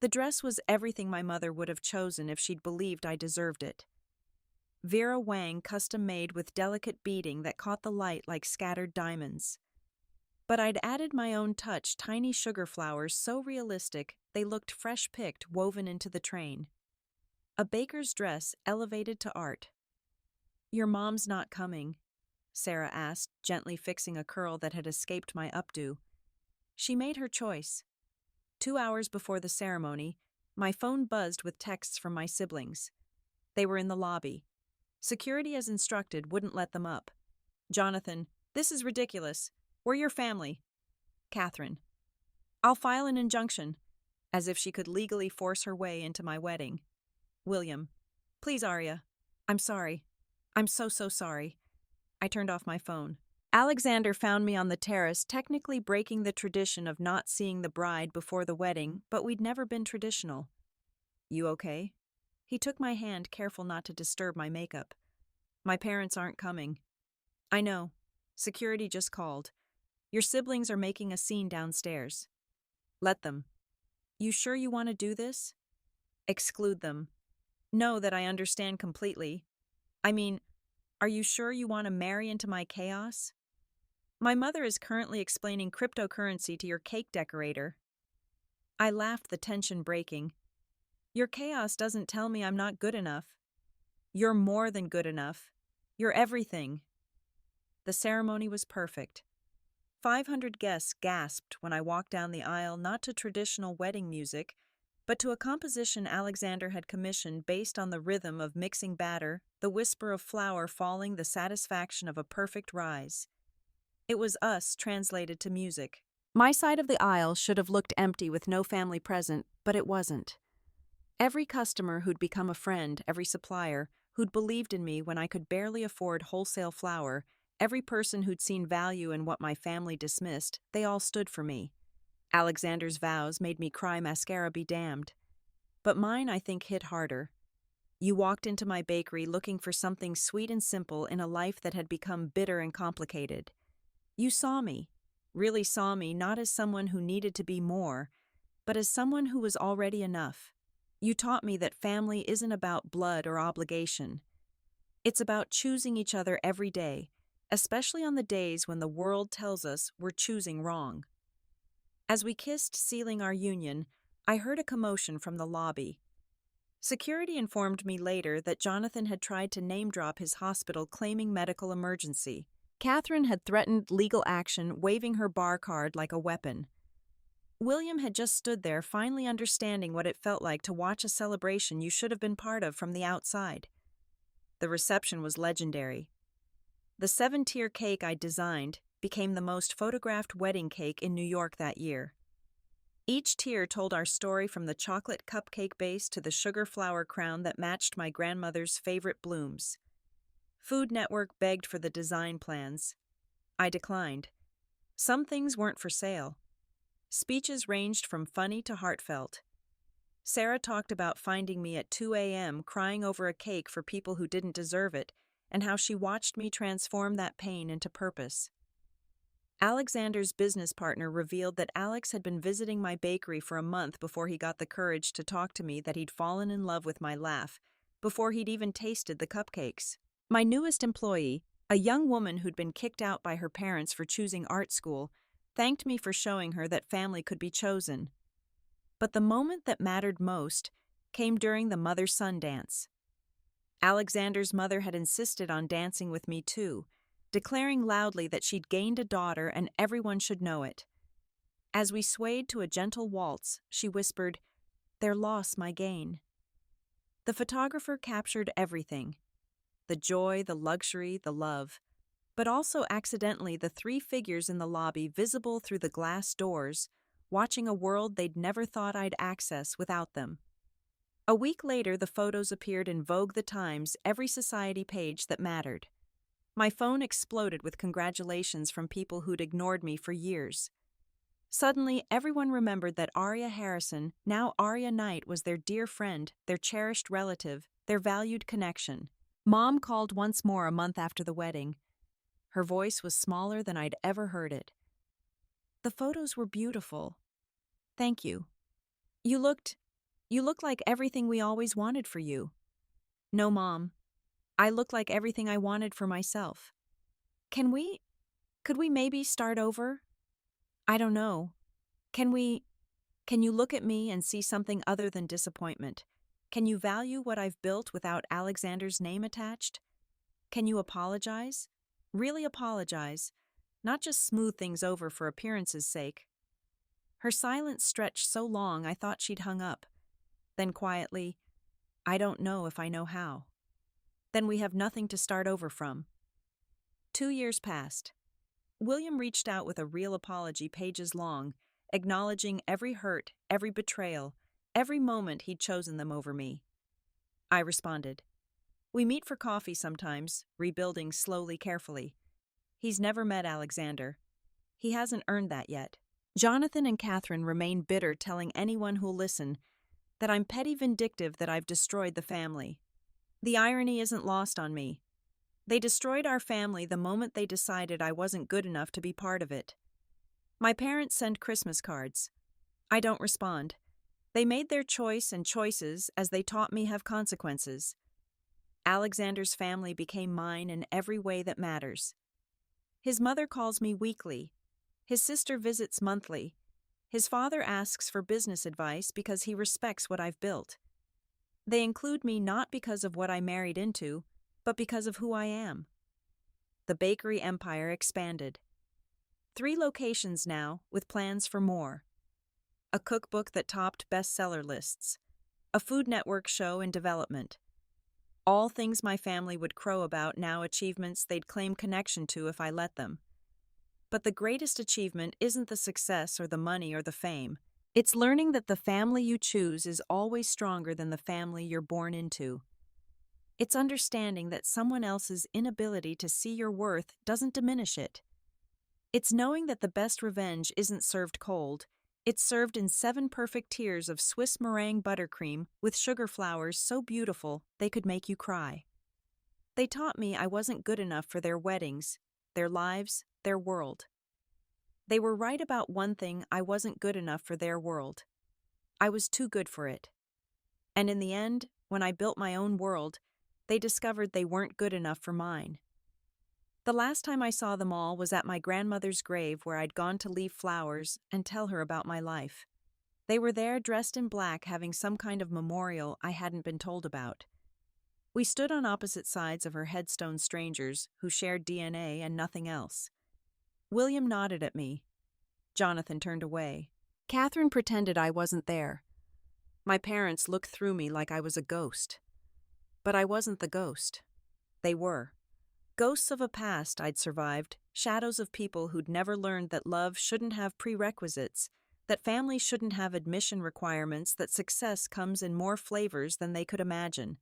The dress was everything my mother would have chosen if she'd believed I deserved it. Vera Wang custom-made with delicate beading that caught the light like scattered diamonds. But I'd added my own touch, tiny sugar flowers so realistic they looked fresh-picked woven into the train. A baker's dress elevated to art. "Your mom's not coming," Sarah asked, gently fixing a curl that had escaped my updo. She made her choice. 2 hours before the ceremony, my phone buzzed with texts from my siblings. They were in the lobby. Security, as instructed, wouldn't let them up. Jonathan, "This is ridiculous. We're your family." Catherine, "I'll file an injunction," as if she could legally force her way into my wedding. William, "Please, Aria. I'm sorry. I'm so sorry." I turned off my phone. Alexander found me on the terrace, technically breaking the tradition of not seeing the bride before the wedding, but we'd never been traditional. "You okay?" He took my hand, careful not to disturb my makeup. "My parents aren't coming." "I know. Security just called. Your siblings are making a scene downstairs." "Let them." "You sure you want to do this?" "Exclude them." "Know that I understand completely. I mean, are you sure you want to marry into my chaos?" "My mother is currently explaining cryptocurrency to your cake decorator." I laughed, the tension breaking. "Your chaos doesn't tell me I'm not good enough." "You're more than good enough. You're everything." The ceremony was perfect. 500 guests gasped when I walked down the aisle, not to traditional wedding music, but to a composition Alexander had commissioned based on the rhythm of mixing batter, the whisper of flour falling, the satisfaction of a perfect rise. It was us translated to music. My side of the aisle should have looked empty with no family present, but it wasn't. Every customer who'd become a friend, every supplier who'd believed in me when I could barely afford wholesale flour, every person who'd seen value in what my family dismissed, they all stood for me. Alexander's vows made me cry mascara be damned. But mine, I think, hit harder. You walked into my bakery looking for something sweet and simple in a life that had become bitter and complicated. You saw me, really saw me, not as someone who needed to be more, but as someone who was already enough. You taught me that family isn't about blood or obligation. It's about choosing each other every day, especially on the days when the world tells us we're choosing wrong. As we kissed, sealing our union, I heard a commotion from the lobby. Security informed me later that Jonathan had tried to name-drop his hospital, claiming medical emergency. Catherine had threatened legal action, waving her bar card like a weapon. William had just stood there, finally understanding what it felt like to watch a celebration you should have been part of from the outside. The reception was legendary. The 7-tier cake I designed became the most photographed wedding cake in New York that year. Each tier told our story, from the chocolate cupcake base to the sugar flower crown that matched my grandmother's favorite blooms. Food Network begged for the design plans. I declined. Some things weren't for sale. Speeches ranged from funny to heartfelt. Sarah talked about finding me at 2 a.m. crying over a cake for people who didn't deserve it, and how she watched me transform that pain into purpose. Alexander's business partner revealed that Alex had been visiting my bakery for a month before he got the courage to talk to me that he'd fallen in love with my laugh, before he'd even tasted the cupcakes. My newest employee, a young woman who'd been kicked out by her parents for choosing art school, thanked me for showing her that family could be chosen. But the moment that mattered most came during the mother-son dance. Alexander's mother had insisted on dancing with me too, declaring loudly that she'd gained a daughter and everyone should know it. As we swayed to a gentle waltz, she whispered, "Their loss, my gain." The photographer captured everything: the joy, the luxury, the love, but also accidentally the 3 figures in the lobby, visible through the glass doors, watching a world they'd never thought I'd access without them. A week later, the photos appeared in Vogue, The Times, every society page that mattered. My phone exploded with congratulations from people who'd ignored me for years. Suddenly, everyone remembered that Aria Harrison, now Aria Knight, was their dear friend, their cherished relative, their valued connection. Mom called once more a month after the wedding. Her voice was smaller than I'd ever heard it. The photos were beautiful. Thank you. You looked like everything we always wanted for you. No, Mom. I look like everything I wanted for myself. Could we maybe start over? I don't know. Can you look at me and see something other than disappointment? Can you value what I've built without Alexander's name attached? Can you apologize? Really apologize, not just smooth things over for appearance's sake. Her silence stretched so long I thought she'd hung up. Then quietly, I don't know if I know how. Then we have nothing to start over from. 2 years passed. William reached out with a real apology pages long, acknowledging every hurt, every betrayal, every moment he'd chosen them over me. I responded. We meet for coffee sometimes, rebuilding slowly, carefully. He's never met Alexander. He hasn't earned that yet. Jonathan and Catherine remain bitter, telling anyone who'll listen that I'm petty vindictive, that I've destroyed the family. The irony isn't lost on me. They destroyed our family the moment they decided I wasn't good enough to be part of it. My parents send Christmas cards. I don't respond. They made their choice, and choices, as they taught me, have consequences. Alexander's family became mine in every way that matters. His mother calls me weekly. His sister visits monthly. His father asks for business advice because he respects what I've built. They include me not because of what I married into, but because of who I am. The bakery empire expanded. 3 locations now, with plans for more. A cookbook that topped bestseller lists. A Food Network show in development. All things my family would crow about, now achievements they'd claim connection to if I let them. But the greatest achievement isn't the success or the money or the fame. It's learning that the family you choose is always stronger than the family you're born into. It's understanding that someone else's inability to see your worth doesn't diminish it. It's knowing that the best revenge isn't served cold. It's served in 7 perfect tiers of Swiss meringue buttercream with sugar flowers so beautiful they could make you cry. They taught me I wasn't good enough for their weddings, their lives, their world. They were right about one thing: I wasn't good enough for their world. I was too good for it. And in the end, when I built my own world, they discovered they weren't good enough for mine. The last time I saw them all was at my grandmother's grave, where I'd gone to leave flowers and tell her about my life. They were there dressed in black, having some kind of memorial I hadn't been told about. We stood on opposite sides of her headstone, strangers who shared DNA and nothing else. William nodded at me. Jonathan turned away. Catherine pretended I wasn't there. My parents looked through me like I was a ghost. But I wasn't the ghost. They were. Ghosts of a past I'd survived, shadows of people who'd never learned that love shouldn't have prerequisites, that family shouldn't have admission requirements, that success comes in more flavors than they could imagine.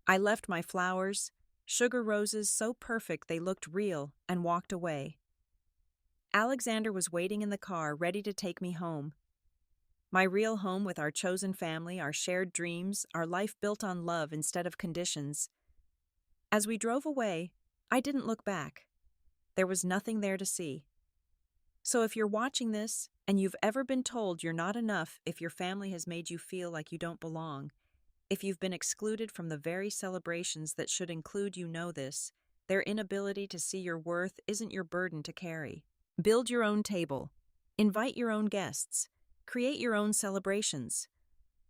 I left my flowers, sugar roses so perfect they looked real, and walked away. Alexander was waiting in the car, ready to take me home. My real home with our chosen family, our shared dreams, our life built on love instead of conditions. As we drove away, I didn't look back. There was nothing there to see. So if you're watching this and you've ever been told you're not enough, if your family has made you feel like you don't belong, if you've been excluded from the very celebrations that should include you, know this: their inability to see your worth isn't your burden to carry. Build your own table. Invite your own guests. Create your own celebrations.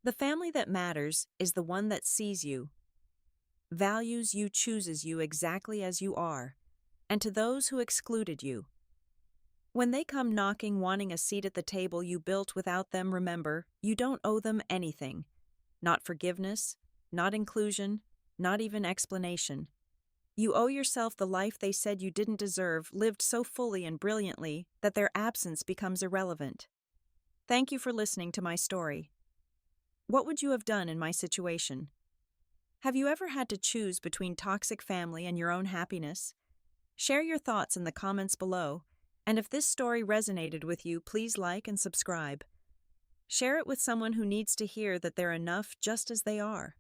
The family that matters is the one that sees you, values you, chooses you exactly as you are. And to those who excluded you, when they come knocking, wanting a seat at the table you built without them, remember, you don't owe them anything. Not forgiveness, not inclusion, not even explanation. You owe yourself the life they said you didn't deserve, lived so fully and brilliantly that their absence becomes irrelevant. Thank you for listening to my story. What would you have done in my situation? Have you ever had to choose between toxic family and your own happiness? Share your thoughts in the comments below, and if this story resonated with you, please like and subscribe. Share it with someone who needs to hear that they're enough just as they are.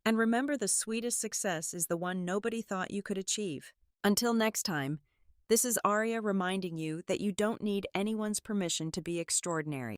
And remember, the sweetest success is the one nobody thought you could achieve. Until next time, this is Aria reminding you that you don't need anyone's permission to be extraordinary.